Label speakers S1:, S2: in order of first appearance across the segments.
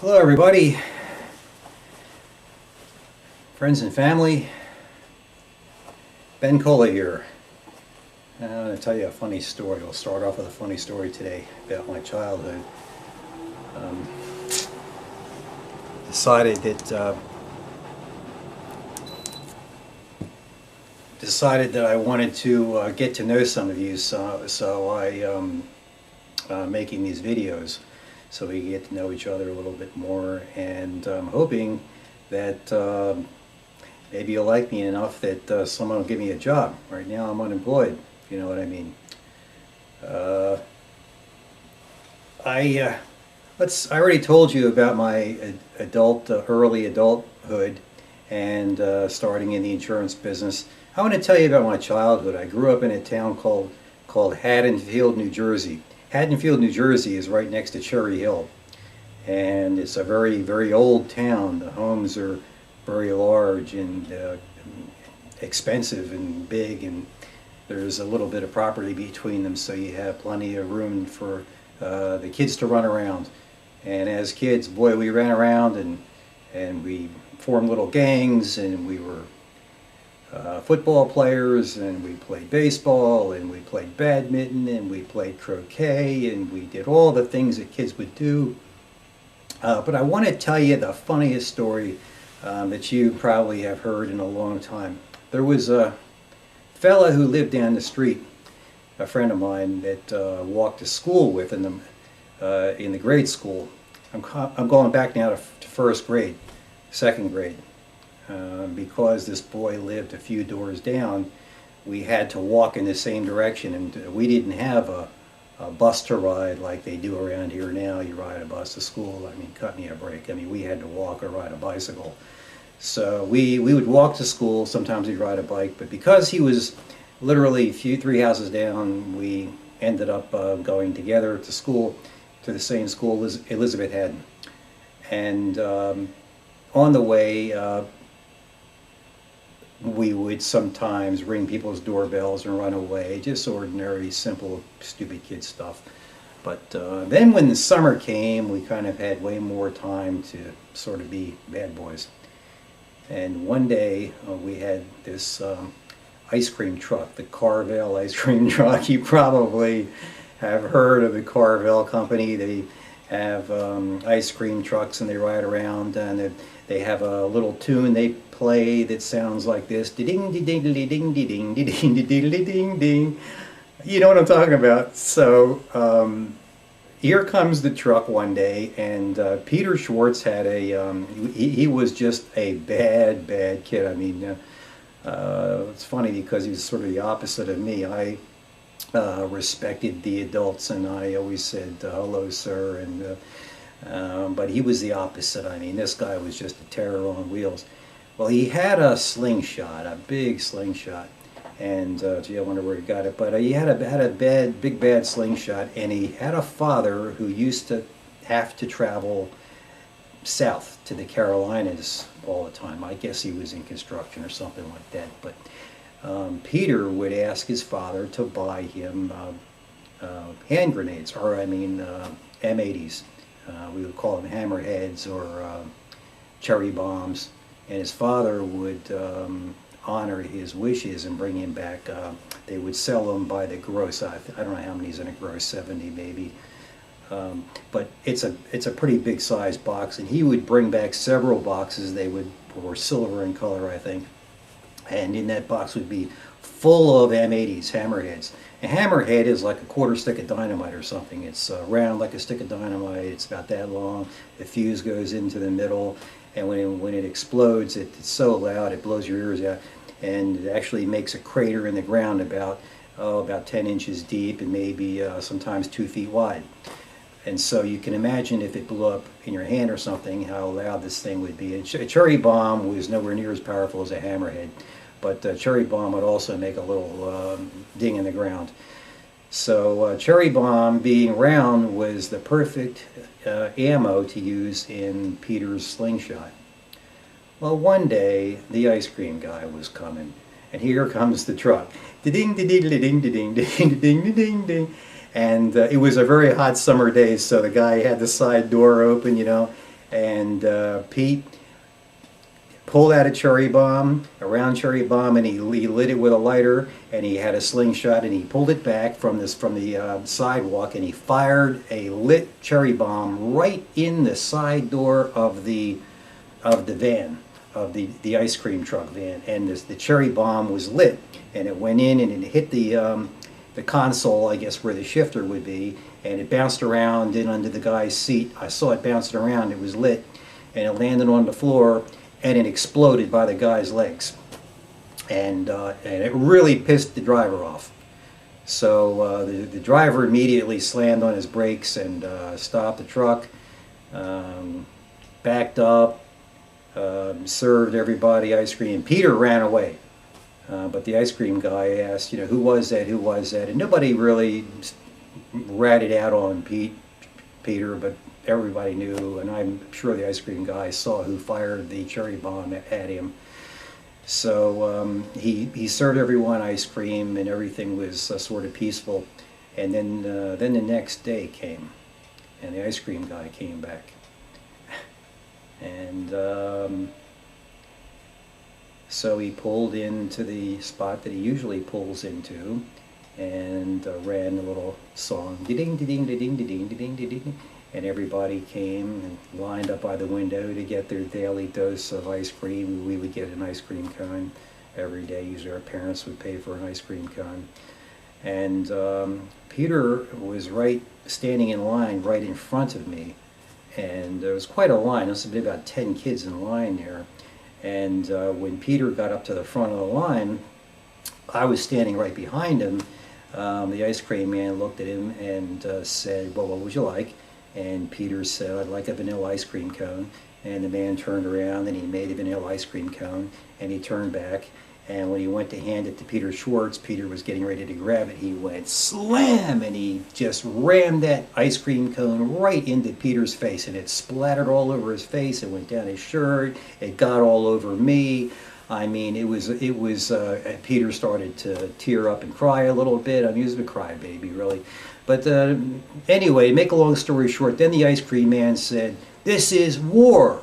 S1: Hello everybody, friends and family. Ben Cola here. I'm going to tell you a funny story. We'll start off with a funny story today about my childhood. Um, decided that I wanted to get to know some of you, so I making these videos so we get to know each other a little bit more, and I'm hoping that maybe you'll like me enough that someone will give me a job. Right now I'm unemployed, if you know what I mean. I already told you about my early adulthood and starting in the insurance business. I want to tell you about my childhood. I grew up in a town called Haddonfield, New Jersey. Haddonfield, New Jersey is right next to Cherry Hill, and it's a very, very old town. The homes are very large and expensive and big, and there's a little bit of property between them, so you have plenty of room for the kids to run around. And as kids, boy, we ran around and we formed little gangs, and we were football players, and we played baseball, and we played badminton, and we played croquet, and we did all the things that kids would do. But I want to tell you the funniest story that you probably have heard in a long time. There was a fella who lived down the street, a friend of mine that walked to school with in the grade school. I'm going back now to first grade, second grade. Because this boy lived a few doors down, we had to walk in the same direction, and we didn't have a bus to ride like they do around here now. You ride a bus to school. I mean, cut me a break. I mean, we had to walk or ride a bicycle. So we would walk to school. Sometimes we'd ride a bike, but because he was literally three houses down, we ended up going together to school, to the same school Elizabeth had. And on the way, we would sometimes ring people's doorbells and run away, just ordinary, simple, stupid kid stuff. But then when the summer came, we kind of had way more time to sort of be bad boys. And one day we had this ice cream truck, the Carvel ice cream truck. You probably have heard of the Carvel company. They have ice cream trucks, and they ride around, and they have a little tune they play that sounds like this: ding ding ding ding ding ding ding ding ding ding. You know what I'm talking about. So here comes the truck one day, and Peter Schwartz had he was just a bad kid. I mean, it's funny because he was sort of the opposite of me. I respected the adults, and I always said hello, sir, and but he was the opposite. I mean, this guy was just a terror on wheels. Well, he had a slingshot, a big slingshot, and gee, I wonder where he got it. But he had a big bad slingshot, and he had a father who used to have to travel south to the Carolinas all the time. I guess he was in construction or something like that. But Peter would ask his father to buy him hand grenades, or I mean M80s. We would call them hammerheads or cherry bombs, and his father would honor his wishes and bring him back. They would sell them by the gross. I don't know how many's in a gross, 70 maybe. But it's a pretty big size box, and he would bring back several boxes. They were silver in color, I think, and in that box would be full of M80s, hammerheads. A hammerhead is like a quarter stick of dynamite or something. It's round like a stick of dynamite. It's about that long. The fuse goes into the middle, and when it explodes, it's so loud it blows your ears out, and it actually makes a crater in the ground about 10 inches deep and maybe sometimes 2 feet wide. And so you can imagine if it blew up in your hand or something, how loud this thing would be. A cherry bomb was nowhere near as powerful as a hammerhead, but a cherry bomb would also make a little ding in the ground. So cherry bomb, being round, was the perfect ammo to use in Peter's slingshot. Well, one day the ice cream guy was coming, and here comes the truck. Ding ding ding ding ding ding ding ding ding ding. And it was a very hot summer day, so the guy had the side door open, you know, And Pete pulled out a cherry bomb, a round cherry bomb, and he lit it with a lighter, and he had a slingshot, and he pulled it back from the sidewalk, and he fired a lit cherry bomb right in the side door of the van, of the ice cream truck van, and the cherry bomb was lit, and it went in and it hit the console, I guess, where the shifter would be, and it bounced around in under the guy's seat. I saw it bouncing around. It was lit, and it landed on the floor, and it exploded by the guy's legs, and it really pissed the driver off. So the driver immediately slammed on his brakes and stopped the truck, backed up, served everybody ice cream. Peter ran away, but the ice cream guy asked, who was that? Who was that? And nobody really ratted out on Peter, but everybody knew, and I'm sure the ice cream guy saw who fired the cherry bomb at him. So he served everyone ice cream, and everything was sort of peaceful. And then the next day came, and the ice cream guy came back. And so he pulled into the spot that he usually pulls into, and ran a little song, ding ding ding ding ding ding ding, and everybody came and lined up by the window to get their daily dose of ice cream. We would get an ice cream cone every day. Usually our parents would pay for an ice cream cone. And Peter was standing in line right in front of me, and there was quite a line. There must have been about 10 kids in line there. And when Peter got up to the front of the line, I was standing right behind him. The ice cream man looked at him and said, well, what would you like? And Peter said, I'd like a vanilla ice cream cone. And the man turned around and he made a vanilla ice cream cone, and he turned back, and when he went to hand it to Peter Schwartz, Peter was getting ready to grab it. He went slam, and he just rammed that ice cream cone right into Peter's face, and it splattered all over his face. It went down his shirt. It got all over me. I mean, it was Peter started to tear up and cry a little bit. I mean, he was a crybaby, really. But anyway, make a long story short, then the ice cream man said, "This is war."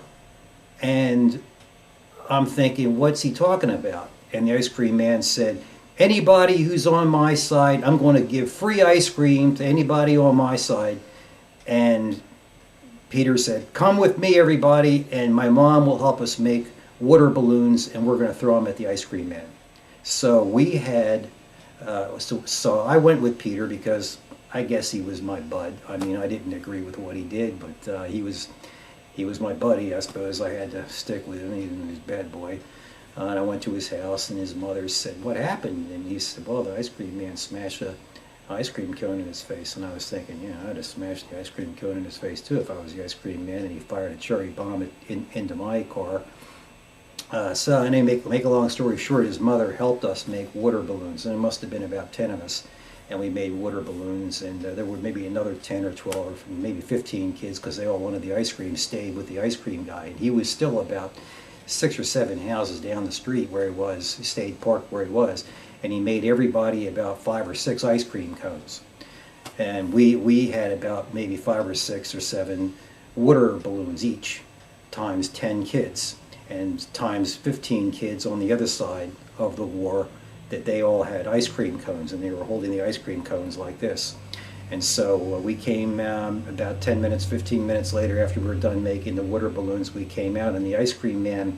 S1: And I'm thinking, what's he talking about? And the ice cream man said, anybody who's on my side, I'm going to give free ice cream to anybody on my side. And Peter said, come with me, everybody, and my mom will help us make water balloons, and we're going to throw them at the ice cream man. So we had, so I went with Peter because I guess he was my bud. I mean, I didn't agree with what he did, but he was my buddy. I suppose I had to stick with him. He was a bad boy. And I went to his house, and his mother said, what happened? And he said, well, the ice cream man smashed an ice cream cone in his face. And I was thinking, yeah, I'd have smashed the ice cream cone in his face too if I was the ice cream man, and he fired a cherry bomb into my car. So anyway, make a long story short, his mother helped us make water balloons, and it must have been about 10 of us, and we made water balloons, and there were maybe another 10 or 12 or maybe 15 kids, because they all wanted the ice cream, stayed with the ice cream guy, and he was still about 6 or 7 houses down the street where he was. He stayed parked where he was, and he made everybody about 5 or 6 ice cream cones, and we had about maybe 5 or 6 or 7 water balloons each, times 10 kids. And times 15 kids on the other side of the war, that they all had ice cream cones, and they were holding the ice cream cones like this. And so we came about 10 minutes, 15 minutes later, after we were done making the water balloons, we came out, and the ice cream man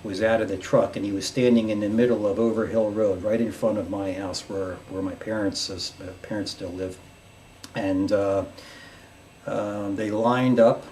S1: was out of the truck, and he was standing in the middle of Overhill Road, right in front of my house where my parents still live. And they lined up,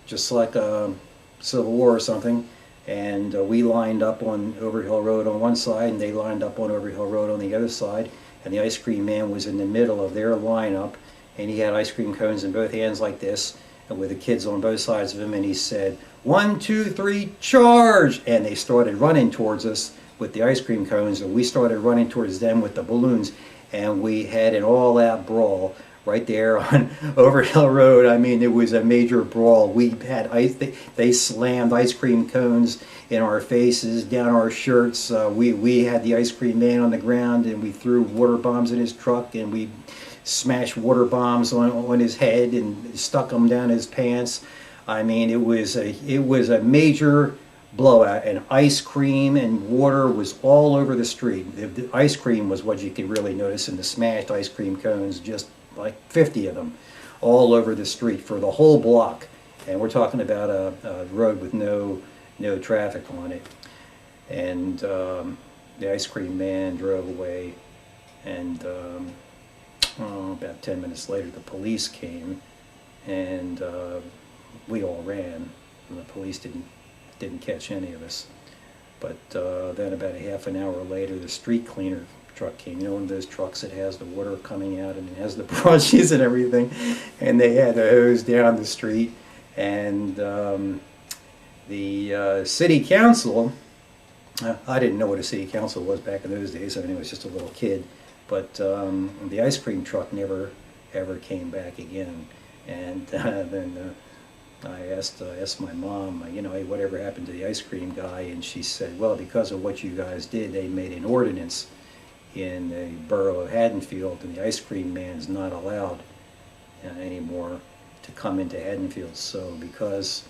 S1: just like a Civil War or something. And we lined up on Overhill Road on one side, and they lined up on Overhill Road on the other side, and the ice cream man was in the middle of their lineup, and he had ice cream cones in both hands like this, and with the kids on both sides of him, and he said, 1, 2, 3, charge! And they started running towards us with the ice cream cones, and we started running towards them with the balloons, and we had an all-out brawl right there on Overhill Road. I mean, it was a major brawl. We had they slammed ice cream cones in our faces, down our shirts. We had the ice cream man on the ground, and we threw water bombs in his truck, and we smashed water bombs on his head and stuck them down his pants. I mean, it was a major blowout, and ice cream and water was all over the street. The ice cream was what you could really notice in the smashed ice cream cones, just like 50 of them, all over the street for the whole block. And we're talking about a road with no traffic on it. And the ice cream man drove away, and about 10 minutes later, the police came, and we all ran. And the police didn't catch any of us. But then about a half an hour later, the street cleaner truck came. You know, one of those trucks that has the water coming out and it has the brushes and everything. And they had the hose down the street. And the city council, I didn't know what a city council was back in those days. I mean, I was just a little kid. But the ice cream truck never ever came back again. And then I asked my mom, you know, hey, whatever happened to the ice cream guy? And she said, well, because of what you guys did, they made an ordinance in the borough of Haddonfield, and the ice cream man's not allowed anymore to come into Haddonfield. So because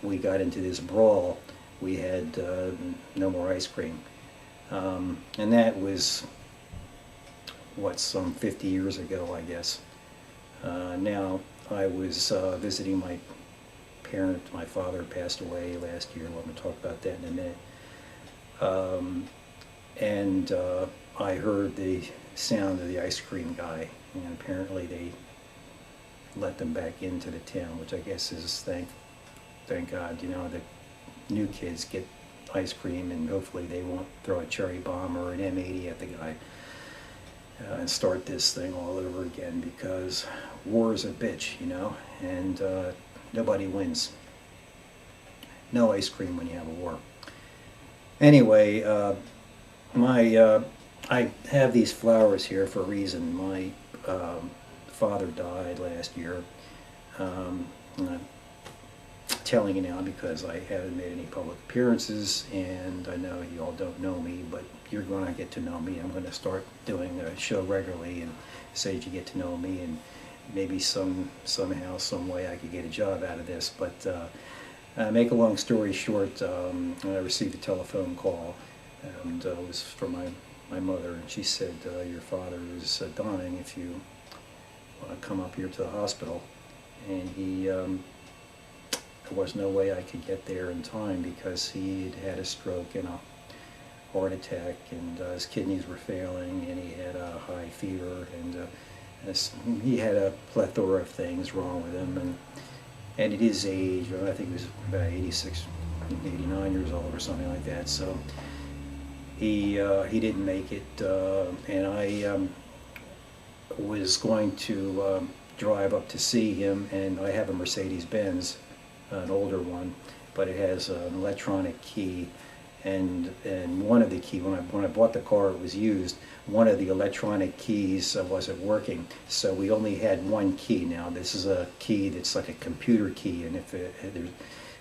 S1: we got into this brawl, we had no more ice cream. And that was, what, some 50 years ago, I guess. Now, I was visiting my father passed away last year. We're going to talk about that in a minute. And I heard the sound of the ice cream guy, and apparently they let them back into the town, which I guess is thank God. You know, the new kids get ice cream, and hopefully they won't throw a cherry bomb or an M80 at the guy and start this thing all over again, because war is a bitch, you know, and nobody wins. No ice cream when you have a war. Anyway, I have these flowers here for a reason. My father died last year. I'm telling you now because I haven't made any public appearances, and I know you all don't know me, but you're going to get to know me. I'm going to start doing a show regularly, and so that you get to know me, and maybe somehow, some way I could get a job out of this. But make a long story short, I received a telephone call, and it was from my mother, and she said, your father is dying if you want to come up here to the hospital. And there was no way I could get there in time because he had had a stroke and a heart attack, and his kidneys were failing, and he had a high fever, and he had a plethora of things wrong with him, and at his age, I think he was about 86, 89 years old or something like that. So he didn't make it, and I was going to drive up to see him, and I have a Mercedes-Benz, an older one, but it has an electronic key, and one of the key, when I bought the car, it was used. One of the electronic keys wasn't working, so we only had one key. Now this is a key that's like a computer key, and if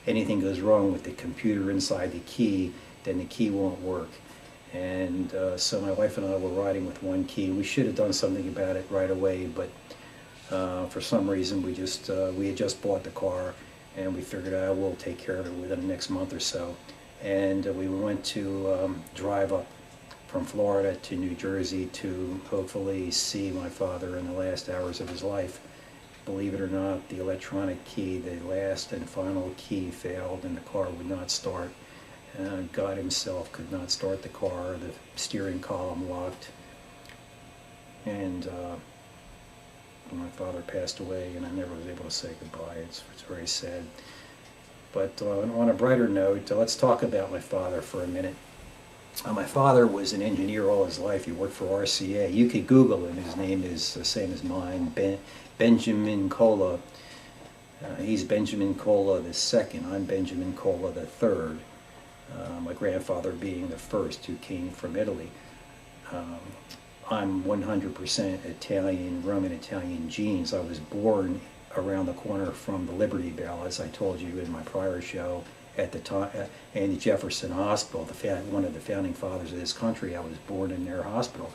S1: anything goes wrong with the computer inside the key, then the key won't work. And so my wife and I were riding with one key. We should have done something about it right away, but for some reason we had just bought the car, and we figured we'll take care of it within the next month or so. And we went to drive up from Florida to New Jersey to hopefully see my father in the last hours of his life. Believe it or not, the electronic key, the last and final key, failed, and the car would not start. God himself could not start the car. The steering column locked. And my father passed away, and I never was able to say goodbye. It's very sad. But on a brighter note, let's talk about my father for a minute. My father was an engineer all his life. He worked for RCA. You could Google him. His name is the same as mine, Benjamin Cola. He's Benjamin Cola II. I'm Benjamin Cola III. My grandfather being the first who came from Italy. I'm 100% Italian, Roman Italian genes. I was born around the corner from the Liberty Bell, as I told you in my prior show, at the time, and the Jefferson Hospital, one of the founding fathers of this country. I was born in their hospital,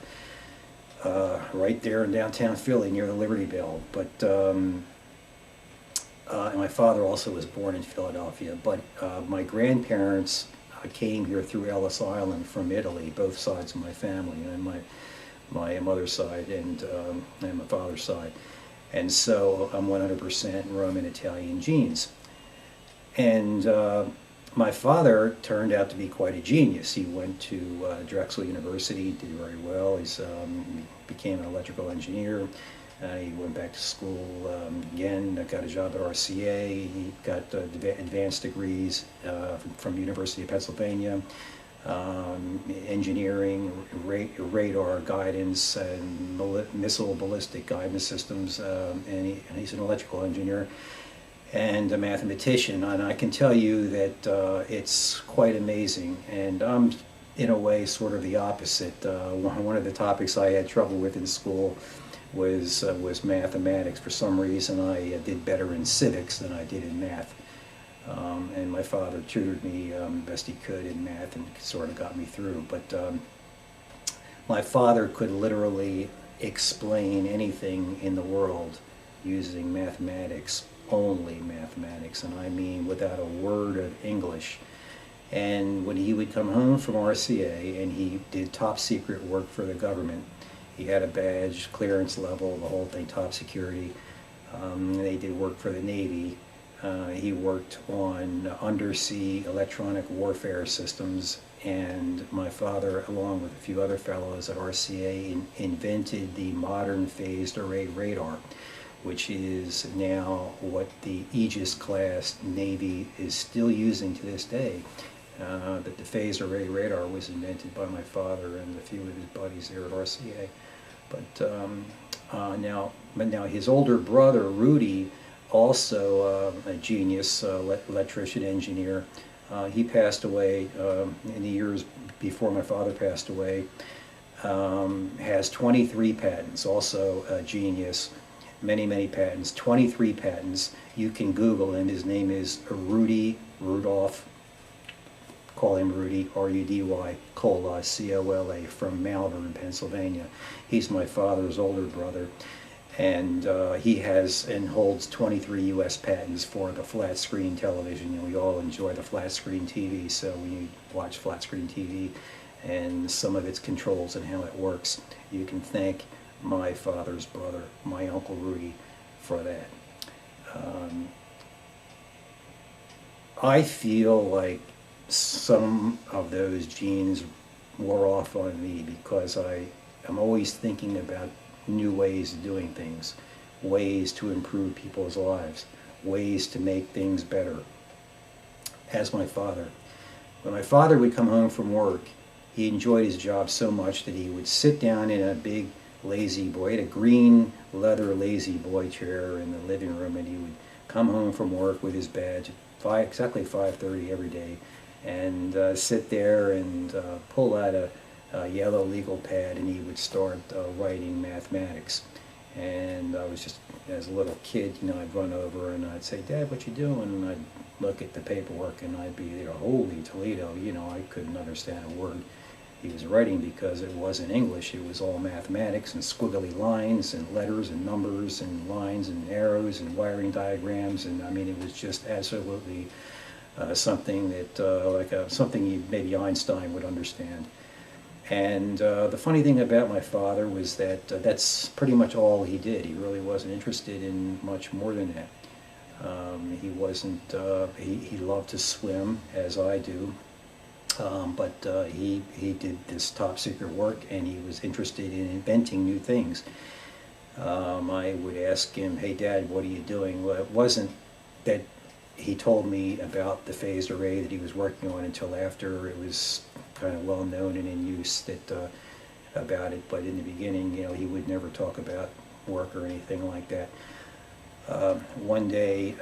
S1: right there in downtown Philly near the Liberty Bell. But and my father also was born in Philadelphia, but my grandparents came here through Ellis Island from Italy, both sides of my family, and my mother's side and my father's side. And so I'm 100% Roman Italian genes. And my father turned out to be quite a genius. He went to Drexel University, did very well. He became an electrical engineer. He went back to school again, got a job at RCA. He got advanced degrees from University of Pennsylvania, engineering, radar guidance, and missile ballistic guidance systems, and he's an electrical engineer and a mathematician. And I can tell you that it's quite amazing. And I'm, in a way, sort of the opposite. One of the topics I had trouble with in school was mathematics. For some reason, I did better in civics than I did in math. And my father tutored me best he could in math and sort of got me through. But my father could literally explain anything in the world using mathematics, only mathematics, and I mean without a word of English. And when he would come home from RCA and he did top secret work for the government, he had a badge, clearance level, the whole thing, top security. They did work for the Navy. He worked on undersea electronic warfare systems, and my father, along with a few other fellows at RCA, invented the modern phased array radar, which is now what the Aegis class Navy is still using to this day. That the phased array radar was invented by my father and a few of his buddies there at RCA. But now his older brother Rudy, also a genius electrician engineer. He passed away in the years before my father passed away. Has 23 patents, also a genius. Many patents, 23 patents. You can Google him. His name is Rudy Rudolph. Call him Rudy, R-U-D-Y, Cola, C-O-L-A, from Malvern, Pennsylvania. He's my father's older brother. And he has and holds 23 U.S. patents for the flat screen television. You know, we all enjoy the flat screen TV, so when you watch flat screen TV and some of its controls and how it works, you can thank my father's brother, my Uncle Rudy, for that. I feel like some of those genes wore off on me because I'm always thinking about new ways of doing things, ways to improve people's lives, ways to make things better. As my father. When my father would come home from work, he enjoyed his job so much that he would sit down in a big lazy boy, he had a green leather lazy boy chair in the living room, and he would come home from work with his badge at exactly 5:30 every day, and sit there and pull out a yellow legal pad, and he would start writing mathematics. And I was just, as a little kid, you know, I'd run over and I'd say, "Dad, what you doing?" And I'd look at the paperwork and I'd be there, "Holy Toledo," you know, I couldn't understand a word he was writing because it wasn't English. It was all mathematics and squiggly lines and letters and numbers and lines and arrows and wiring diagrams, and I mean, it was just absolutely something that something maybe Einstein would understand. And the funny thing about my father was that that's pretty much all he did. He really wasn't interested in much more than that. He wasn't. He loved to swim, as I do. But he did this top secret work, and he was interested in inventing new things. I would ask him, "Hey, Dad, what are you doing?" Well, it wasn't that he told me about the phased array that he was working on until after it was kind of well known and in use about it. But in the beginning, you know, he would never talk about work or anything like that. One day,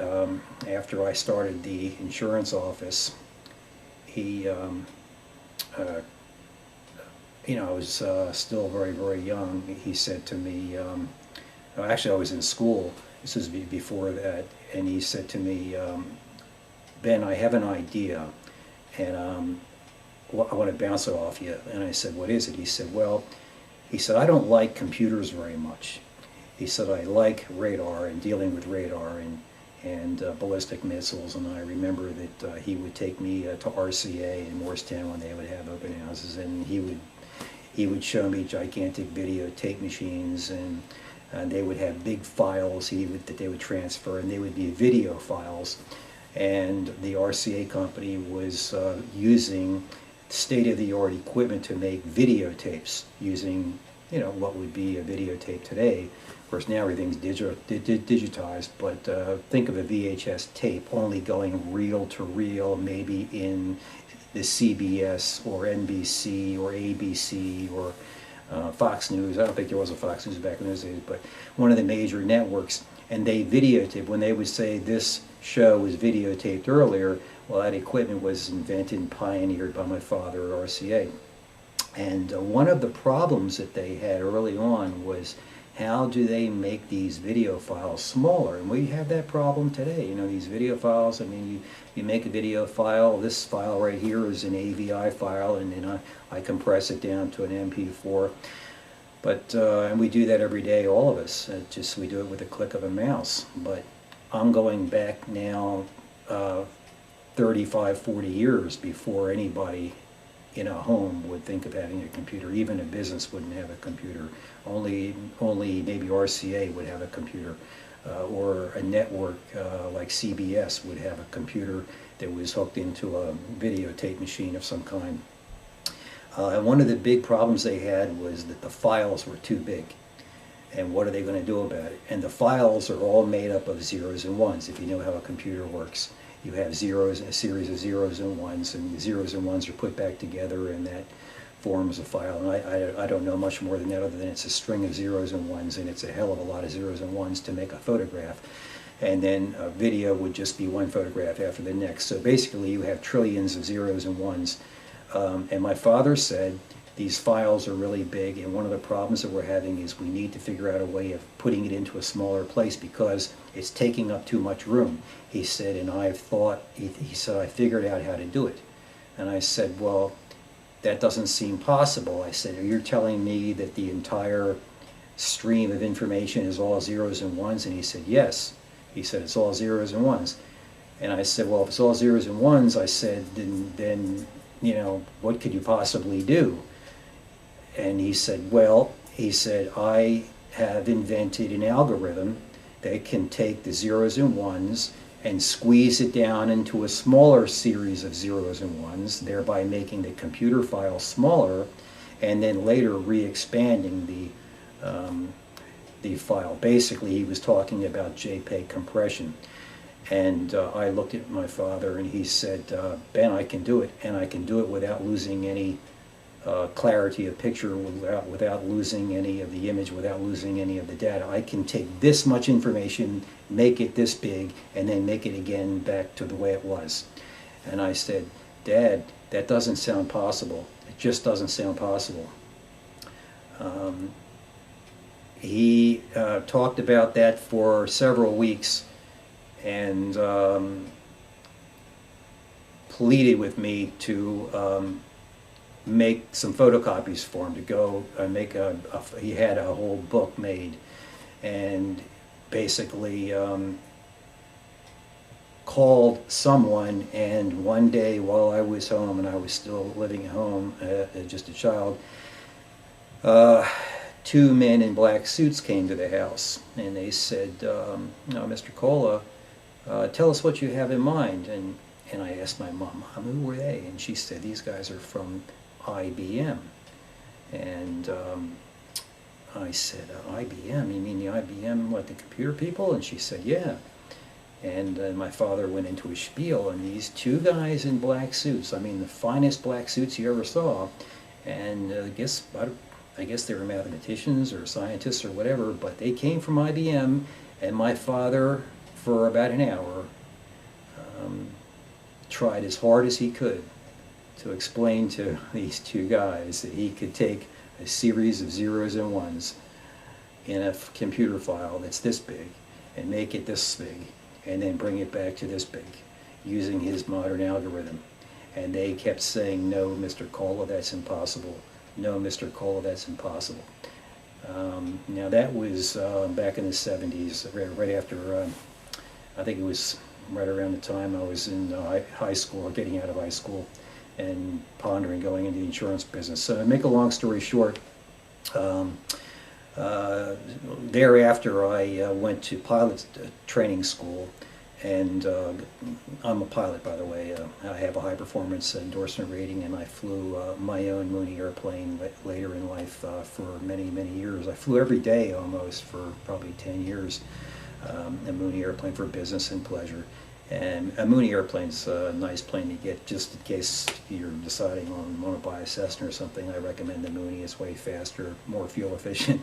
S1: after I started the insurance office, he, you know, I was still very young. He said to me, actually I was in school, this was before that, and he said to me, "Ben, I have an idea, and I want to bounce it off you." And I said, "What is it?" He said, "Well," he said, "I don't like computers very much." He said, "I like radar and dealing with radar." And and ballistic missiles. And I remember that he would take me to RCA in Morristown when they would have open houses, and he would show me gigantic videotape machines, and they would have big files that they would transfer, and they would be video files. And the RCA company was using state-of-the-art equipment to make videotapes using, what would be a videotape today. Of course, now everything's digitized, but think of a VHS tape only going reel to reel, maybe in the CBS or NBC or ABC or Fox News. I don't think there was a Fox News back in those days, but one of the major networks. And they videotaped. When they would say this show was videotaped earlier, well, that equipment was invented and pioneered by my father at RCA. And one of the problems that they had early on was, how do they make these video files smaller? And we have that problem today. These video files, I mean, you make a video file. This file right here is an AVI file, and then I compress it down to an MP4. But, and we do that every day, all of us. We do it with a click of a mouse. But I'm going back now 35, 40 years before anybody in a home would think of having a computer. Even a business wouldn't have a computer. Only maybe RCA would have a computer, or a network like CBS would have a computer that was hooked into a videotape machine of some kind. And one of the big problems they had was that the files were too big. And what are they going to do about it? And the files are all made up of zeros and ones, if you know how a computer works. You have zeros, a series of zeros and ones, and the zeros and ones are put back together, and that forms a file. And I don't know much more than that, other than it's a string of zeros and ones, and it's a hell of a lot of zeros and ones to make a photograph. And then a video would just be one photograph after the next. So basically you have trillions of zeros and ones. And my father said, these files are really big, and one of the problems that we're having is we need to figure out a way of putting it into a smaller place because it's taking up too much room. He said, and he said, I figured out how to do it. And I said, well, that doesn't seem possible. I said, you're telling me that the entire stream of information is all zeros and ones? And he said, yes. He said, it's all zeros and ones. And I said, well, if it's all zeros and ones, I said, then what could you possibly do? And he said, well, I have invented an algorithm that can take the zeros and ones and squeeze it down into a smaller series of zeros and ones, thereby making the computer file smaller, and then later re-expanding the file. Basically, he was talking about JPEG compression. And I looked at my father, and he said, Ben, I can do it, and I can do it without losing any clarity of picture, without losing any of the image, without losing any of the data. I can take this much information, make it this big, and then make it again back to the way it was. And I said, Dad, that doesn't sound possible. It just doesn't sound possible. He talked about that for several weeks, and pleaded with me to make some photocopies for him, to go make he had a whole book made, and basically called someone. And one day while I was home, and I was still living at home, just a child, two men in black suits came to the house, and they said, Mr. Cola, tell us what you have in mind. And I asked my mom, who were they? And she said, these guys are from IBM. And I said, IBM? You mean the IBM, like the computer people? And she said, yeah. And my father went into a spiel, and these two guys in black suits, I mean the finest black suits you ever saw, and I guess they were mathematicians or scientists or whatever, but they came from IBM, and my father, for about an hour, tried as hard as he could to explain to these two guys that he could take a series of zeros and ones in a computer file that's this big and make it this big and then bring it back to this big using his modern algorithm. And they kept saying, no, Mr. Cola, that's impossible. No, Mr. Cola, that's impossible. Now that was back in the 70s, right after I think it was right around the time I was in high school, or getting out of high school, and pondering going into the insurance business. So to make a long story short, um, uh, thereafter I went to pilot training school, and I'm a pilot, by the way. I have a high performance endorsement rating, and I flew my own Mooney airplane later in life for many, many years. I flew every day almost for probably 10 years, a Mooney airplane for business and pleasure. And a Mooney airplane's a nice plane to get just in case you're deciding on want to buy a Cessna or something. I recommend the Mooney. It's way faster, more fuel efficient,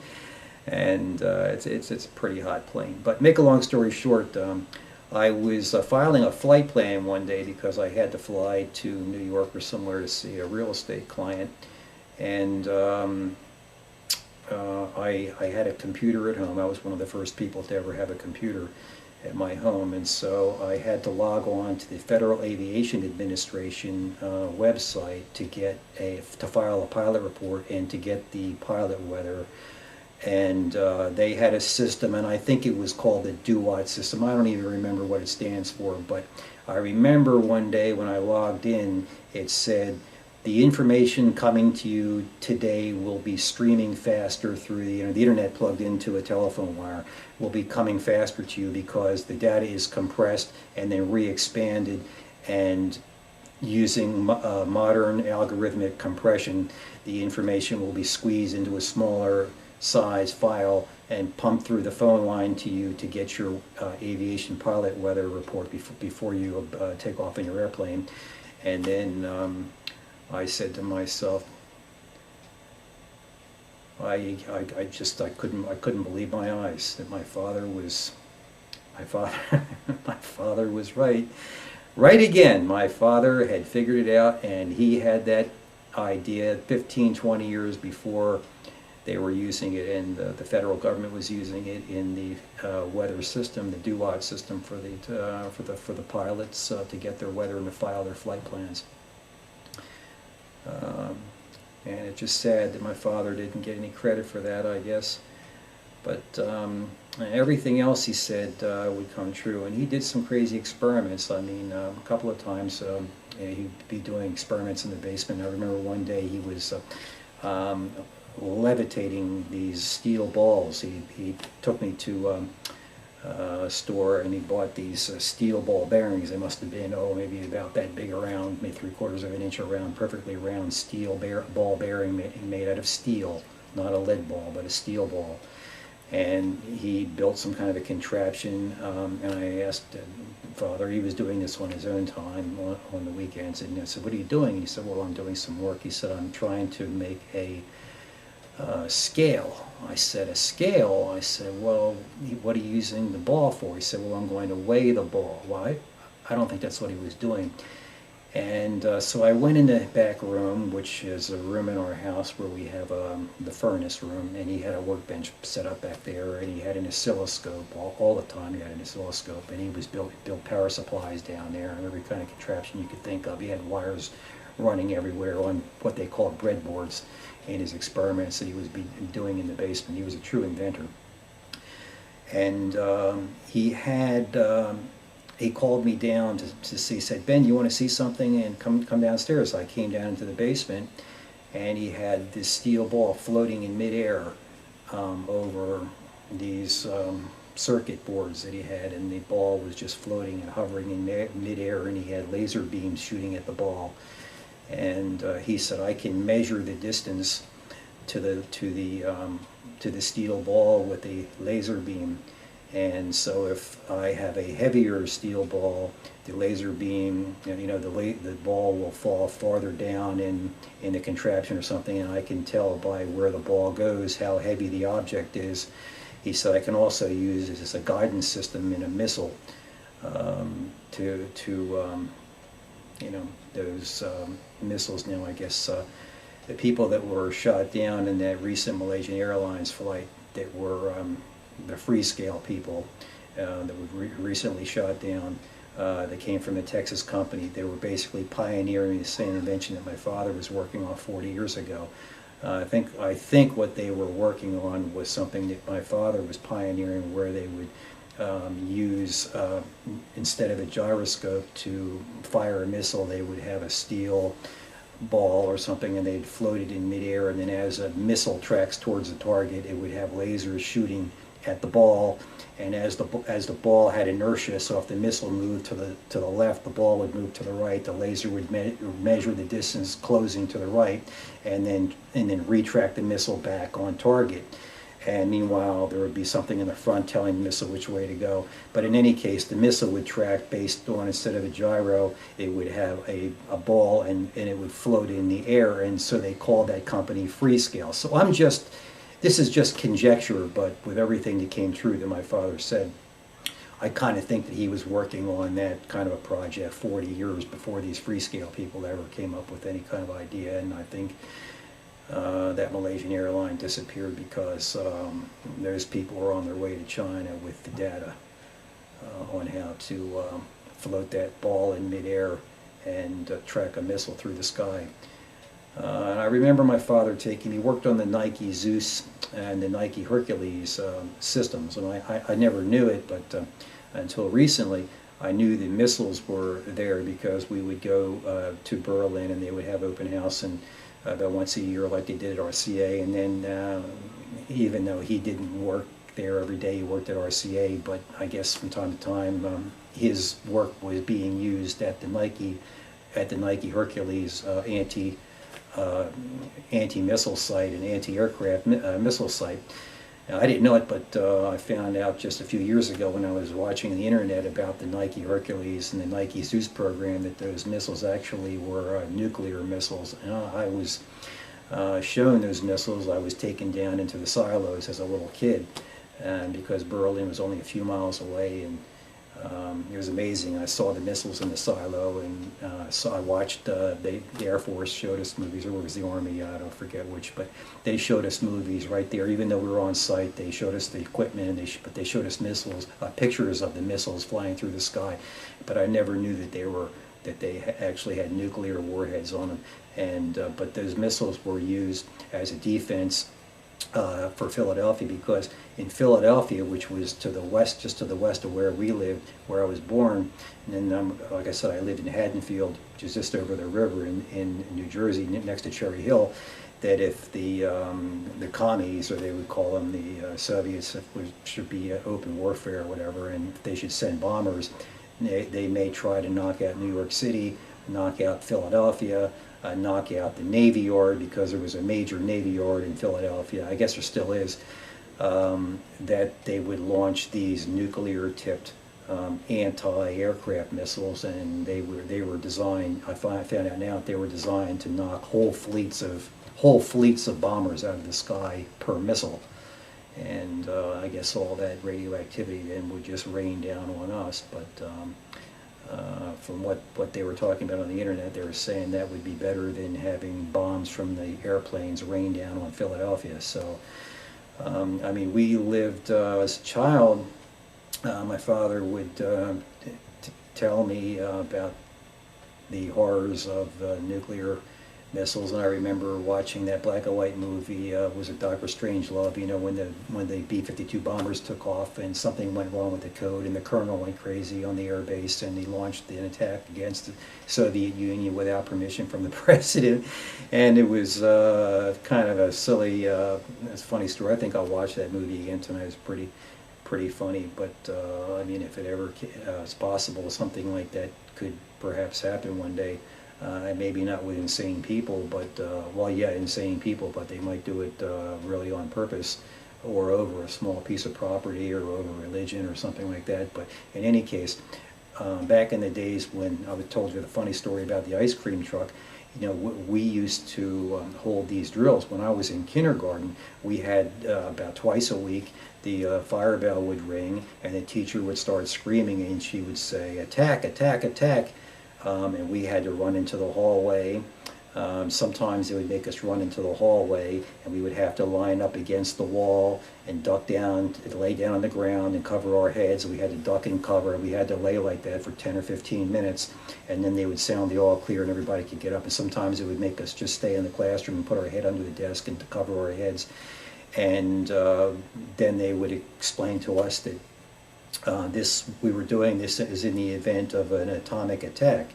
S1: and it's a pretty hot plane. But make a long story short, I was filing a flight plan one day because I had to fly to New York or somewhere to see a real estate client, and I had a computer at home. I was one of the first people to ever have a computer at my home, and so I had to log on to the Federal Aviation Administration website to file a pilot report and to get the pilot weather. And they had a system, and I think it was called the DUAT system. I don't even remember what it stands for, but I remember one day when I logged in, it said, the information coming to you today will be streaming faster through the internet plugged into a telephone wire will be coming faster to you because the data is compressed and then re-expanded, and using modern algorithmic compression, the information will be squeezed into a smaller size file and pumped through the phone line to you to get your aviation pilot weather report before you take off in your airplane. And then I said to myself, I couldn't believe my eyes that my father was right again. My father had figured it out, and he had that idea 15, 20 years before they were using it, and the federal government was using it in the weather system, the DUAT system for the pilots to get their weather and to file their flight plans. And it's just sad that my father didn't get any credit for that, I guess. But everything else he said would come true. And he did some crazy experiments. I mean, a couple of times he'd be doing experiments in the basement. I remember one day he was levitating these steel balls. He took me to a store, and he bought these steel ball bearings. They must have been, maybe about that big around, maybe 3/4 of an inch around, perfectly round steel ball bearing made out of steel, not a lead ball, but a steel ball. And he built some kind of a contraption, and I asked Father, he was doing this on his own time, on the weekends, and I said, what are you doing? And he said, well, I'm doing some work. He said, I'm trying to make a scale. I said, a scale? I said, well, what are you using the ball for? He said, well, I'm going to weigh the ball. Why? I don't think that's what he was doing. And so I went in the back room, which is a room in our house where we have the furnace room, and he had a workbench set up back there, and he had an oscilloscope all the time. He had an oscilloscope, and he was built power supplies down there, and every kind of contraption you could think of. He had wires running everywhere on what they called breadboards in his experiments that he was doing in the basement. He was a true inventor. And he called me down to see, said, Ben, you want to see something? And come downstairs. I came down into the basement, and he had this steel ball floating in midair over these circuit boards that he had, and the ball was just floating and hovering in midair, and he had laser beams shooting at the ball. And he said, I can measure the distance to the steel ball with the laser beam. And so if I have a heavier steel ball, the laser beam, the ball will fall farther down in the contraption or something, and I can tell by where the ball goes how heavy the object is. He said I can also use it as a guidance system in a missile those missiles now, I guess, the people that were shot down in that recent Malaysian Airlines flight that were the Freescale people that were recently shot down, that came from the Texas company. They were basically pioneering the same invention that my father was working on 40 years ago. I think what they were working on was something that my father was pioneering, where they would use, instead of a gyroscope to fire a missile, they would have a steel ball or something, and they'd float it in midair, and then as a missile tracks towards the target, it would have lasers shooting at the ball, and as the ball had inertia, so if the missile moved to the left, the ball would move to the right. The laser would measure the distance closing to the right, and then retract the missile back on target. And meanwhile, there would be something in the front telling the missile which way to go. But in any case, the missile would track based on, instead of a gyro, it would have a ball, and it would float in the air. And so they called that company Freescale. So this is just conjecture, but with everything that came true that my father said, I kind of think that he was working on that kind of a project 40 years before these Freescale people ever came up with any kind of idea. And I think that Malaysian airline disappeared because those people were on their way to China with the data on how to float that ball in midair and track a missile through the sky. And I remember my father he worked on the Nike Zeus and the Nike Hercules systems, and I never knew it, but until recently I knew the missiles were there because we would go to Berlin, and they would have open house and about once a year like they did at RCA. And then even though he didn't work there every day, he worked at RCA, but I guess from time to time his work was being used at the Nike Hercules anti-missile site and anti-aircraft missile site. Now, I didn't know it, but I found out just a few years ago when I was watching the internet about the Nike Hercules and the Nike Zeus program that those missiles actually were nuclear missiles. And I was shown those missiles. I was taken down into the silos as a little kid, and because Berlin was only a few miles away, and it was amazing. I saw the missiles in the silo, and so I watched the Air Force showed us movies, or it was the Army, I don't forget which, but they showed us movies right there. Even though we were on site, they showed us the equipment, and but they showed us missiles, pictures of the missiles flying through the sky. But I never knew that they actually had nuclear warheads on them. And but those missiles were used as a defense for Philadelphia, because in Philadelphia, which was to the west, just to the west of where we lived, where I was born, and then like I said, I lived in Haddonfield, which is just over the river in New Jersey, next to Cherry Hill, that if the commies, or they would call them the Soviets, should be open warfare or whatever, and if they should send bombers, they may try to knock out New York City, knock out Philadelphia, knock out the Navy Yard, because there was a major Navy Yard in Philadelphia, I guess there still is, that they would launch these nuclear-tipped anti-aircraft missiles, and they were designed. I found out now that they were designed to knock whole fleets of bombers out of the sky per missile, and I guess all that radioactivity then would just rain down on us. But from what they were talking about on the internet, they were saying that would be better than having bombs from the airplanes rain down on Philadelphia. So I mean, we lived as a child. My father would tell me about the horrors of nuclear missiles, and I remember watching that black and white movie. Was it Dr. Strangelove? You know, when the B-52 bombers took off and something went wrong with the code, and the colonel went crazy on the air base, and he launched an attack against the Soviet Union without permission from the president. And it was kind of a silly, it's a funny story. I think I'll watch that movie again tonight. It's pretty funny. But I mean, if it ever is possible, something like that could perhaps happen one day. Maybe not with insane people, but well, yeah, insane people, but they might do it really on purpose, or over a small piece of property, or over religion, or something like that. But in any case, back in the days when I told you the funny story about the ice cream truck, you know, we used to hold these drills. When I was in kindergarten, we had about twice a week, the fire bell would ring, and the teacher would start screaming, and she would say, "Attack, attack, attack." And we had to run into the hallway. Sometimes they would make us run into the hallway, and we would have to line up against the wall and duck down, lay down on the ground and cover our heads. We had to duck and cover. We had to lay like that for 10 or 15 minutes, and then they would sound the all clear and everybody could get up. And sometimes it would make us just stay in the classroom and put our head under the desk and to cover our heads. And then they would explain to us that This we were doing this is in the event of an atomic attack.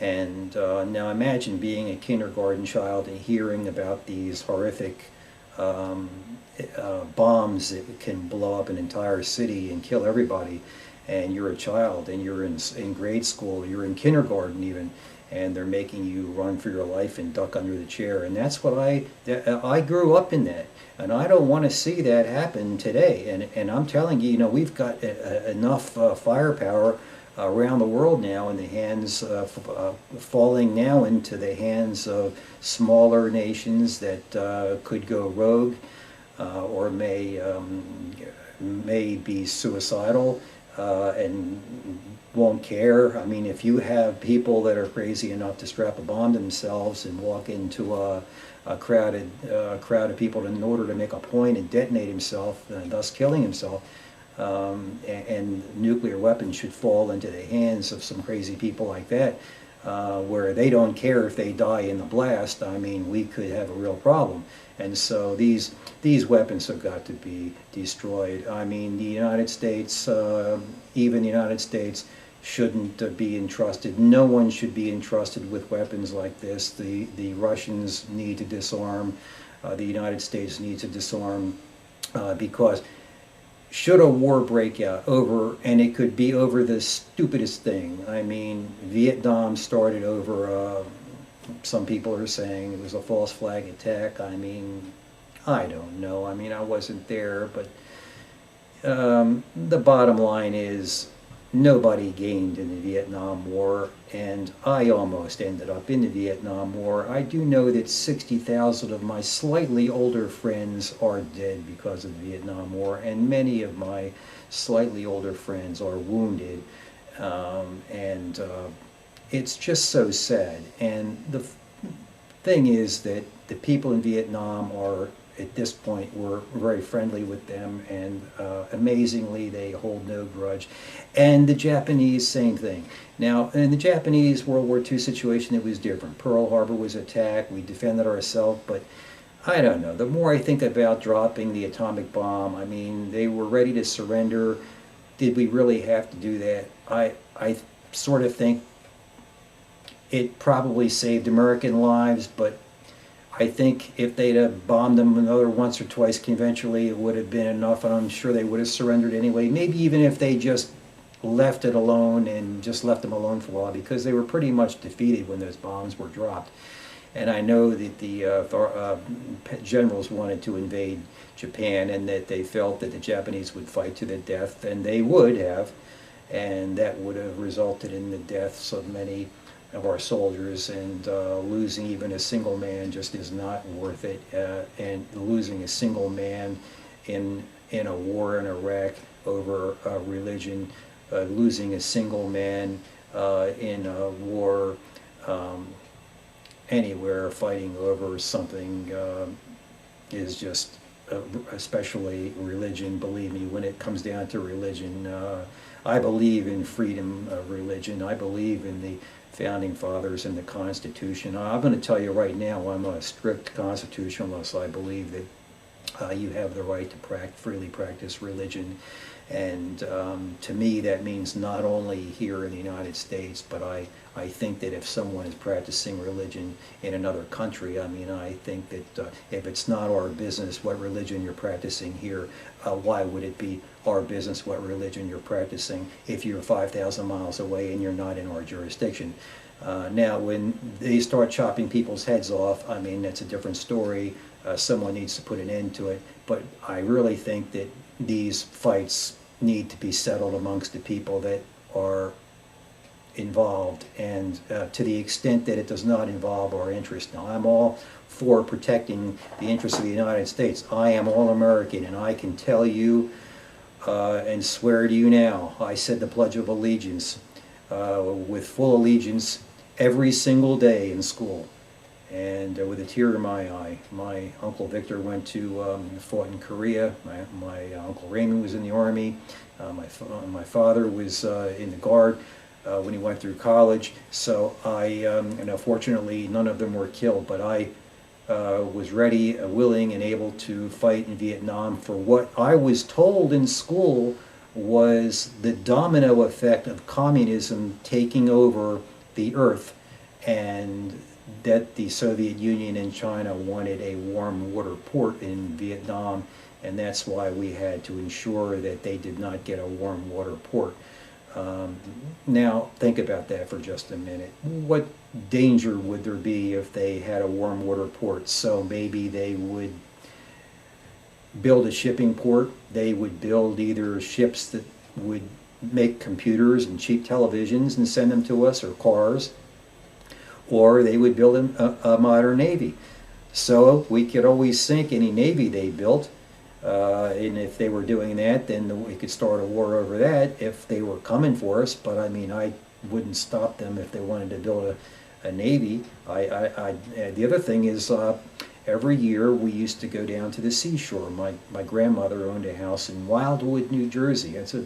S1: And now imagine being a kindergarten child and hearing about these horrific um, bombs that can blow up an entire city and kill everybody. And you're a child and you're in grade school, you're in kindergarten even, and they're making you run for your life and duck under the chair. And that's what I grew up in that. And I don't want to see that happen today. And I'm telling you, we've got enough firepower around the world now in the hands falling now into the hands of smaller nations that could go rogue or may be suicidal and won't care. I mean, if you have people that are crazy enough to strap a bomb to themselves and walk into a crowd of people in order to make a point and detonate himself, thus killing himself, and nuclear weapons should fall into the hands of some crazy people like that, where they don't care if they die in the blast. I mean, we could have a real problem. And so these weapons have got to be destroyed. I mean, the United States, even the United States, shouldn't be entrusted. No one should be entrusted with weapons like this. The Russians need to disarm. The United States needs to disarm because should a war break out over, and it could be over the stupidest thing. I mean, Vietnam started over, some people are saying it was a false flag attack. I mean, I don't know. I mean, I wasn't there, but the bottom line is nobody gained in the Vietnam War, and I almost ended up in the Vietnam War. I do know that 60,000 of my slightly older friends are dead because of the Vietnam War, and many of my slightly older friends are wounded, and it's just so sad. And the thing is that the people in Vietnam are, at this point, we're very friendly with them, and amazingly they hold no grudge. And the Japanese, same thing. Now, in the Japanese World War II situation, it was different. Pearl Harbor was attacked, we defended ourselves, but I don't know. The more I think about dropping the atomic bomb, I mean, they were ready to surrender. Did we really have to do that? I sort of think it probably saved American lives, but I think if they'd have bombed them another once or twice conventionally, it would have been enough, and I'm sure they would have surrendered anyway. Maybe even if they just left it alone and just left them alone for a while, because they were pretty much defeated when those bombs were dropped. And I know that the generals wanted to invade Japan, and that they felt that the Japanese would fight to the death, and they would have, and that would have resulted in the deaths of many of our soldiers, and losing even a single man just is not worth it. And losing a single man in a war in Iraq over religion, losing a single man in a war anywhere fighting over something is just, especially religion. Believe me, when it comes down to religion, I believe in freedom of religion. I believe in the Founding Fathers and the Constitution. I'm going to tell you right now, I'm a strict constitutionalist. I believe that you have the right to freely practice religion. And to me, that means not only here in the United States, but I think that if someone is practicing religion in another country, I mean, I think that if it's not our business what religion you're practicing here, why would it be our business what religion you're practicing if you're 5,000 miles away and you're not in our jurisdiction? Now, when they start chopping people's heads off, I mean, that's a different story. Someone needs to put an end to it. But I really think that these fights need to be settled amongst the people that are involved, and to the extent that it does not involve our interests. Now, I'm all for protecting the interests of the United States. I am all American, and I can tell you and swear to you now, I said the Pledge of Allegiance with full allegiance every single day in school, and with a tear in my eye. My Uncle Victor went to, fought in Korea. My Uncle Raymond was in the Army. My father was in the Guard when he went through college. So fortunately, none of them were killed, but I was ready, willing, and able to fight in Vietnam for what I was told in school was the domino effect of communism taking over the earth, and that the Soviet Union and China wanted a warm water port in Vietnam, and that's why we had to ensure that they did not get a warm water port. Now, think about that for just a minute. What danger would there be if they had a warm water port? So maybe they would build a shipping port. They would build either ships that would make computers and cheap televisions and send them to us, or cars, or they would build a modern navy. So we could always sink any navy they built. And if they were doing that, then we could start a war over that if they were coming for us. But I mean, I wouldn't stop them if they wanted to build a navy. The other thing is, every year we used to go down to the seashore. My grandmother owned a house in Wildwood, New Jersey. It's a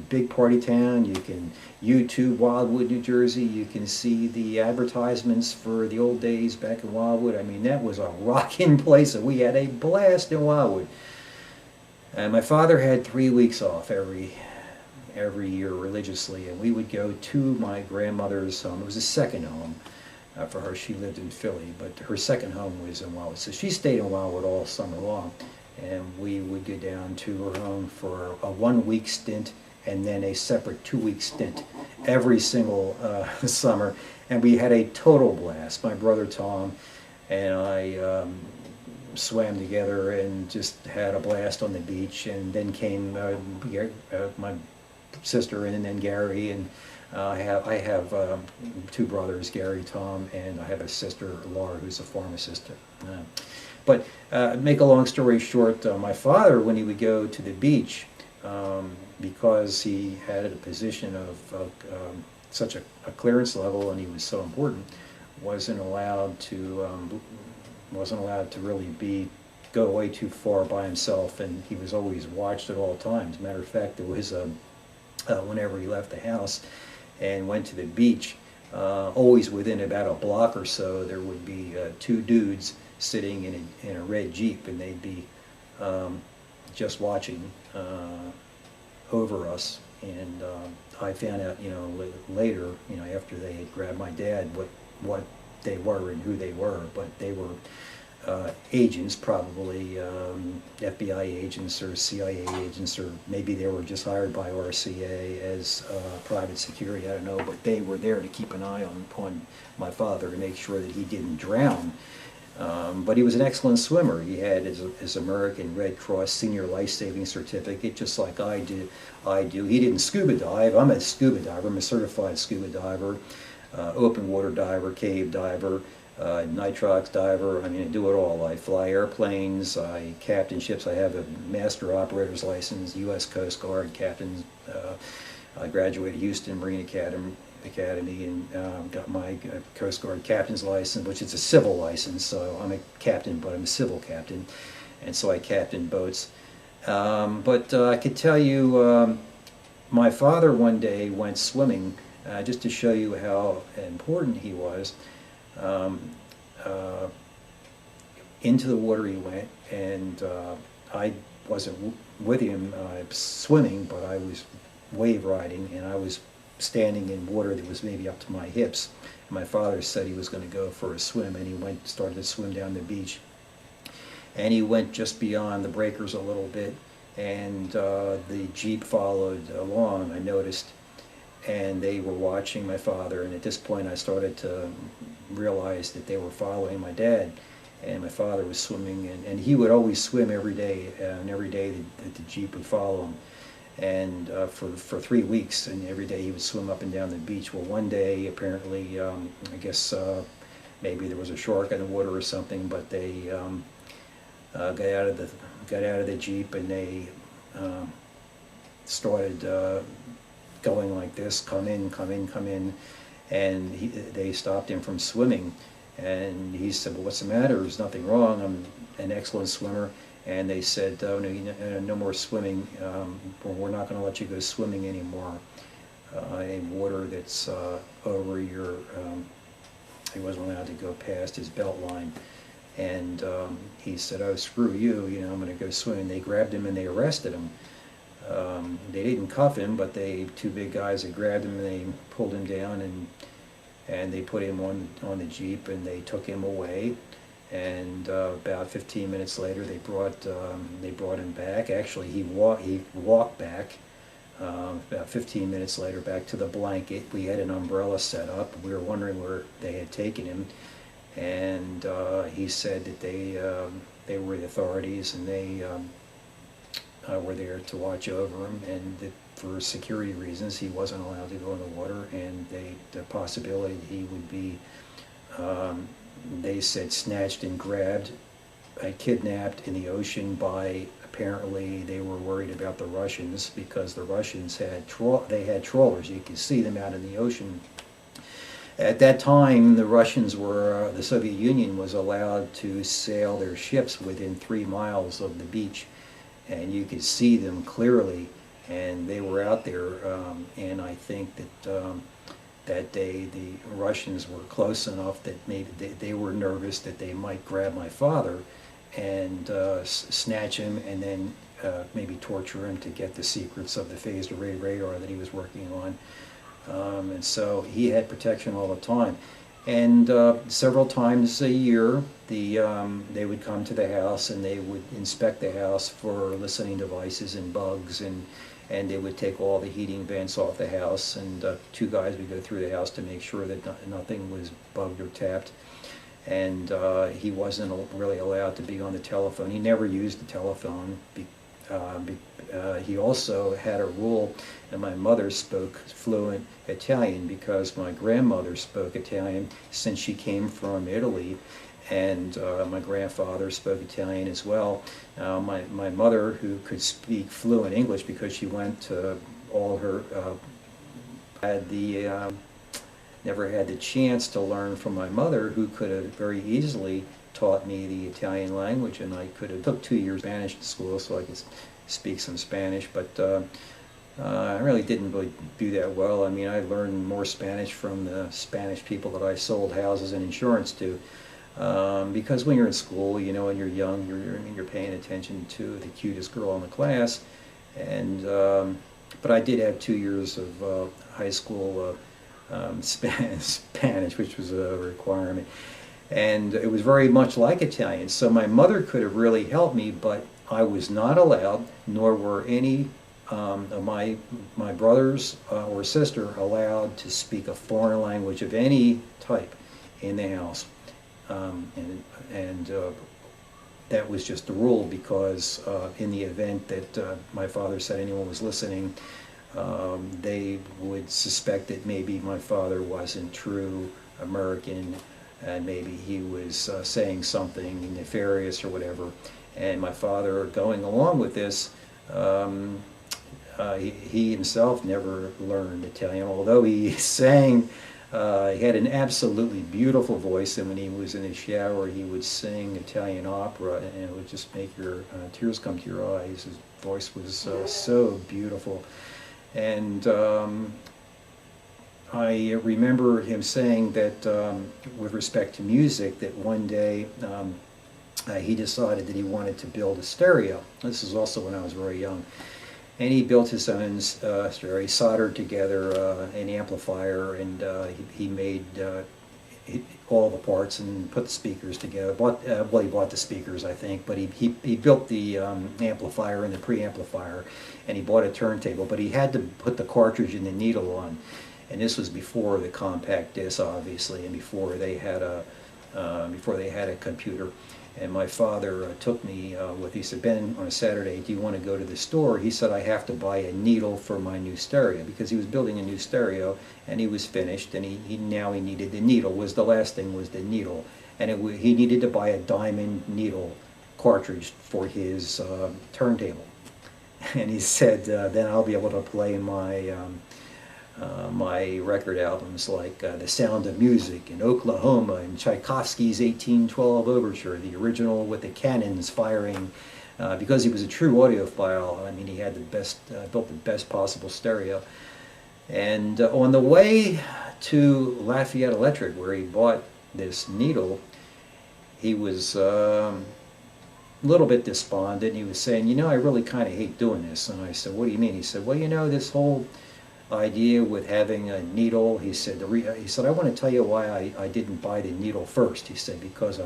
S1: big party town. You can YouTube Wildwood, New Jersey. You can see the advertisements for the old days back in Wildwood. I mean, that was a rocking place, and we had a blast in Wildwood. And my father had 3 weeks off every year religiously, and we would go to my grandmother's home. It was a second home for her. She lived in Philly, but her second home was in Wildwood. So she stayed in Wildwood all summer long, and we would go down to her home for a 1 week stint and then a separate 2 week stint every single summer. And we had a total blast. My brother Tom and I swam together and just had a blast on the beach. And then came my sister and then Gary, and I have two brothers, Gary, Tom, and I have a sister, Laura, who's a pharmacist. But make a long story short, my father, when he would go to the beach, because he had a position of such a clearance level and he was so important, wasn't allowed to really go away too far by himself, and he was always watched at all times. Matter of fact, there was whenever he left the house and went to the beach, always within about a block or so, there would be two dudes sitting in a red Jeep, and they'd be just watching over us. And I found out, later, after they had grabbed my dad, what they were and who they were. But they were agents, probably FBI agents or CIA agents, or maybe they were just hired by RCA as private security, I don't know, but they were there to keep an eye on my father to make sure that he didn't drown. But he was an excellent swimmer. He had his American Red Cross Senior Life-Saving Certificate, just like I do. He didn't scuba dive. I'm a scuba diver. I'm a certified scuba diver, open water diver, cave diver, nitrox diver. I mean, I do it all. I fly airplanes, I captain ships. I have a master operator's license, U.S. Coast Guard captain. I graduated Houston Marine Academy and got my Coast Guard captain's license, which is a civil license. So I'm a captain, but I'm a civil captain, and so I captain boats. But I could tell you, my father one day went swimming, just to show you how important he was. Into the water he went, and I wasn't with him swimming, but I was wave riding, and I was standing in water that was maybe up to my hips. And my father said he was going to go for a swim, and he started to swim down the beach. And he went just beyond the breakers a little bit, and the Jeep followed along, I noticed, and they were watching my father. And at this point I started to realize that they were following my dad, and my father was swimming, and he would always swim every day, and every day the Jeep would follow him. And for 3 weeks, and every day he would swim up and down the beach. Well, one day, apparently, I guess maybe there was a shark in the water or something, but they got out of the Jeep, and they started going like this: come in, come in, come in. And they stopped him from swimming, and he said, "Well, what's the matter? There's nothing wrong. I'm an excellent swimmer." And they said, "Oh, no more swimming. We're not going to let you go swimming anymore in water that's over your." He wasn't allowed to go past his belt line, and he said, "Oh, screw you! I'm going to go swimming." They grabbed him and they arrested him. They didn't cuff him, but two big guys, they grabbed him and they pulled him down, and they put him on the Jeep, and they took him away. And about 15 minutes later, they brought him back. Actually, he walked back. About 15 minutes later, back to the blanket. We had an umbrella set up. We were wondering where they had taken him, and he said that they were the authorities, and they were there to watch over him, and that for security reasons he wasn't allowed to go in the water, and the possibility he would be, they said, snatched and grabbed, kidnapped in the ocean by, apparently they were worried about the Russians, because the Russians had trawlers. You could see them out in the ocean. At that time, the Russians were, the Soviet Union was allowed to sail their ships within 3 miles of the beach, and you could see them clearly, and they were out there, and I think that that day the Russians were close enough that maybe they were nervous that they might grab my father and snatch him, and then maybe torture him to get the secrets of the phased array radar that he was working on. And so he had protection all the time. And several times a year, they would come to the house and they would inspect the house for listening devices and bugs, and they would take all the heating vents off the house, and two guys would go through the house to make sure that nothing was bugged or tapped. And he wasn't really allowed to be on the telephone. He never used the telephone. He also had a rule, and my mother spoke fluent Italian because my grandmother spoke Italian since she came from Italy, and my grandfather spoke Italian as well. My mother, who could speak fluent English because she went to all her, never had the chance to learn from my mother, who could have very easily taught me the Italian language, and I could have took 2 years Spanish at school so I could speak some Spanish, but I really didn't really do that well. I mean, I learned more Spanish from the Spanish people that I sold houses and insurance to, because when you're in school, you know, when you're young, you're paying attention to the cutest girl in the class, and but I did have 2 years of high school Spanish, which was a requirement. And it was very much like Italian. So my mother could have really helped me, but I was not allowed, nor were any of my brothers or sister allowed to speak a foreign language of any type in the house. And that was just the rule, because in the event that my father said anyone was listening, they would suspect that maybe my father wasn't true American, and maybe he was saying something nefarious or whatever. And my father, going along with this, he himself never learned Italian, although he sang. He had an absolutely beautiful voice, and when he was in the shower, he would sing Italian opera, and it would just make your tears come to your eyes. His voice was so beautiful. And I remember him saying that with respect to music, that one day he decided that he wanted to build a stereo. This is also when I was very young. And he built his own stereo. He soldered together an amplifier, and he made all the parts and put the speakers together. Well, he bought the speakers, I think, but he built the amplifier and the preamplifier, and he bought a turntable, but he had to put the cartridge and the needle on. And this was before the compact disc, obviously, and before they had a computer. And my father took me with, he said, "Ben, on a Saturday, do you want to go to the store?" He said, "I have to buy a needle for my new stereo," because he was building a new stereo, and he was finished, and he needed the needle. Was the last thing was the needle, and he needed to buy a diamond needle cartridge for his turntable. And he said, "Then I'll be able to play my my record albums like The Sound of Music and Oklahoma and Tchaikovsky's 1812 Overture, the original with the cannons firing," because he was a true audiophile. I mean, he had the best, built the best possible stereo. And on the way to Lafayette Electric, where he bought this needle, he was little bit despondent. He was saying, you know, I really kind of hate doing this. And I said, what do you mean? He said, well, you know, this whole idea with having a needle, he said, he said, I want to tell you why I didn't buy the needle first. He said, because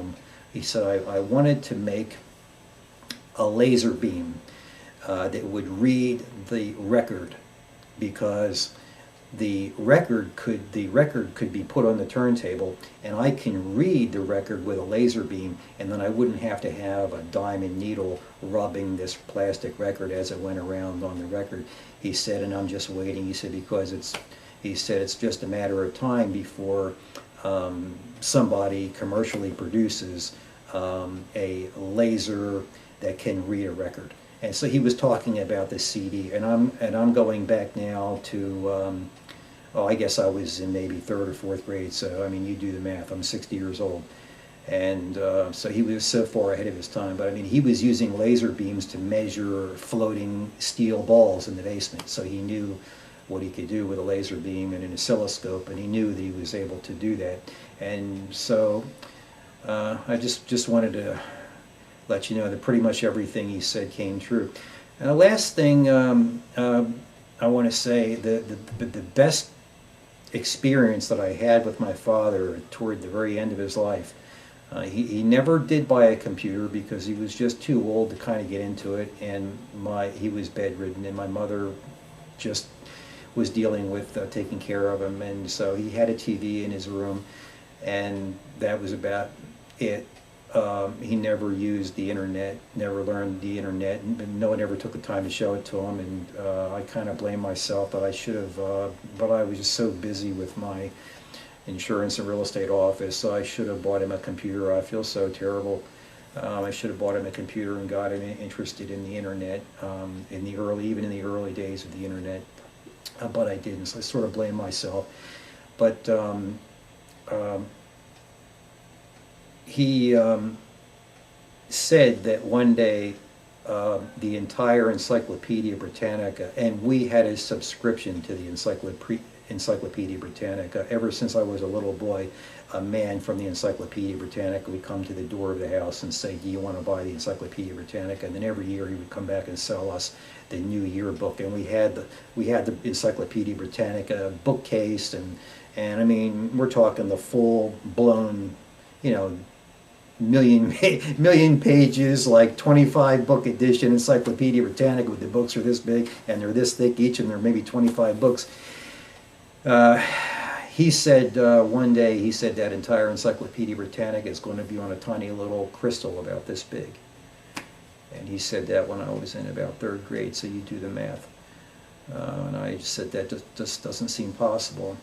S1: he said, I wanted to make a laser beam that would read the record, because the record could be put on the turntable, and I can read the record with a laser beam, and then I wouldn't have to have a diamond needle rubbing this plastic record as it went around on the record. He said, and I'm just waiting. He said, because it's just a matter of time before somebody commercially produces a laser that can read a record. And so he was talking about the CD, and I'm going back now to oh, I guess I was in maybe 3rd or 4th grade, so I mean, you do the math. I'm 60 years old. And so he was so far ahead of his time. But I mean, he was using laser beams to measure floating steel balls in the basement. So he knew what he could do with a laser beam and an oscilloscope, and he knew that he was able to do that. And so I just wanted to let you know that pretty much everything he said came true. And the last thing I want to say, the best experience that I had with my father toward the very end of his life, he never did buy a computer because he was just too old to kind of get into it, and he was bedridden, and my mother just was dealing with taking care of him, and so he had a TV in his room, and that was about it. He never used the internet, never learned the internet, and no one ever took the time to show it to him, and I kind of blame myself that I should have, but I was just so busy with my insurance and real estate office, so I should have bought him a computer. I feel so terrible. I should have bought him a computer and got him interested in the internet, even in the early days of the internet, but I didn't, so I sort of blame myself. But he said that one day the entire Encyclopedia Britannica, and we had a subscription to the Encyclopedia Britannica. Ever since I was a little boy, a man from the Encyclopedia Britannica would come to the door of the house and say, do you want to buy the Encyclopedia Britannica? And then every year he would come back and sell us the new yearbook. And we had the Encyclopedia Britannica bookcase, and I mean, we're talking the full-blown, you know, million pages, like 25 book edition Encyclopedia Britannica, with the books are this big and they're this thick each, and there are maybe 25 books. He said one day, he said that entire Encyclopedia Britannica is going to be on a tiny little crystal about this big. And he said that when I was in about 3rd grade, so you do the math. And I just said that just doesn't seem possible.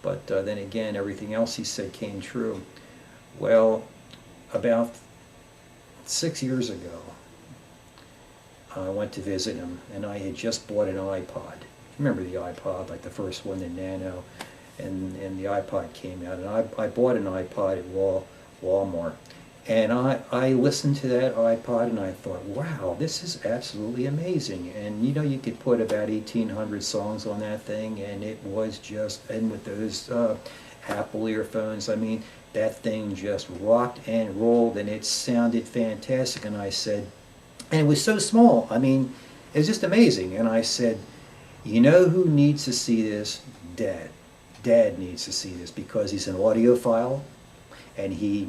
S1: But then again, everything else he said came true. Well, about 6 years ago, I went to visit him, and I had just bought an iPod. Remember the iPod, like the first one, the Nano, and the iPod came out, and I bought an iPod at Walmart. And I listened to that iPod, and I thought, wow, this is absolutely amazing. And you know, you could put about 1,800 songs on that thing, and it was just, and with those Apple earphones, I mean, that thing just rocked and rolled, and it sounded fantastic. And I said, and it was so small, I mean, it was just amazing. And I said, you know who needs to see this? Dad. Dad needs to see this, because he's an audiophile, and he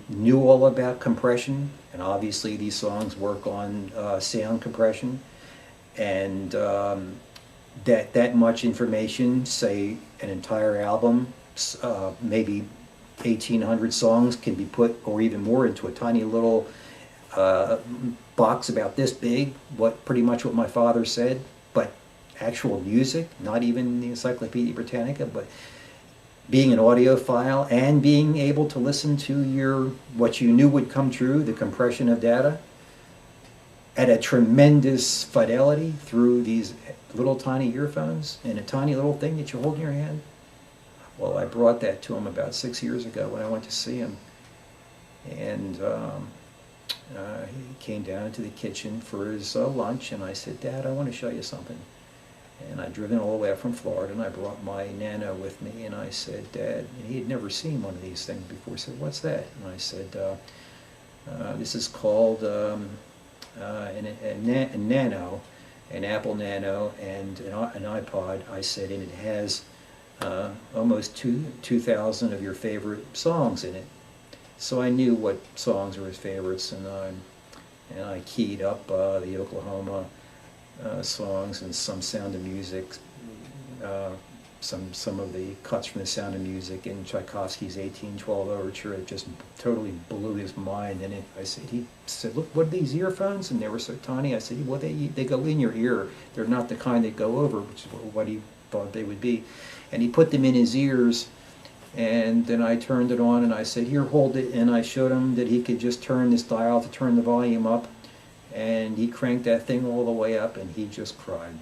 S1: knew all about compression, and obviously these songs work on sound compression, and that much information, say an entire album, maybe 1,800 songs, can be put, or even more, into a tiny little box about this big, pretty much what my father said, but actual music, not even the Encyclopedia Britannica, but being an audiophile and being able to listen to what you knew would come true, the compression of data, at a tremendous fidelity through these little tiny earphones and a tiny little thing that you hold in your hand. Well, I brought that to him about 6 years ago when I went to see him, and he came down into the kitchen for his lunch, and I said, Dad, I want to show you something. And I'd driven all the way up from Florida, and I brought my Nano with me, and I said, Dad, and he had never seen one of these things before. He said, what's that? And I said, This is called a Nano, an Apple Nano, and an iPod. I said, and it has almost 2,000 of your favorite songs in it. So I knew what songs were his favorites, and I keyed up the Oklahoma songs and some Sound of Music, some of the cuts from the Sound of Music, and Tchaikovsky's 1812 Overture. It just totally blew his mind. And he said, "Look, what are these earphones?" And they were so tiny. I said, "Well, they go in your ear. They're not the kind that go over," which is what he thought they would be. And he put them in his ears. And then I turned it on and I said, "Here, hold it." And I showed him that he could just turn this dial to turn the volume up. And he cranked that thing all the way up, and he just cried.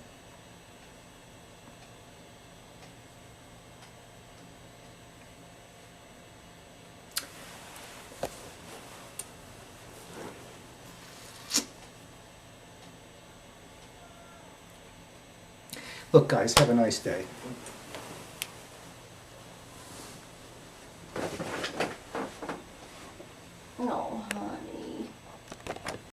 S1: Look, guys, have a nice day.
S2: No, honey.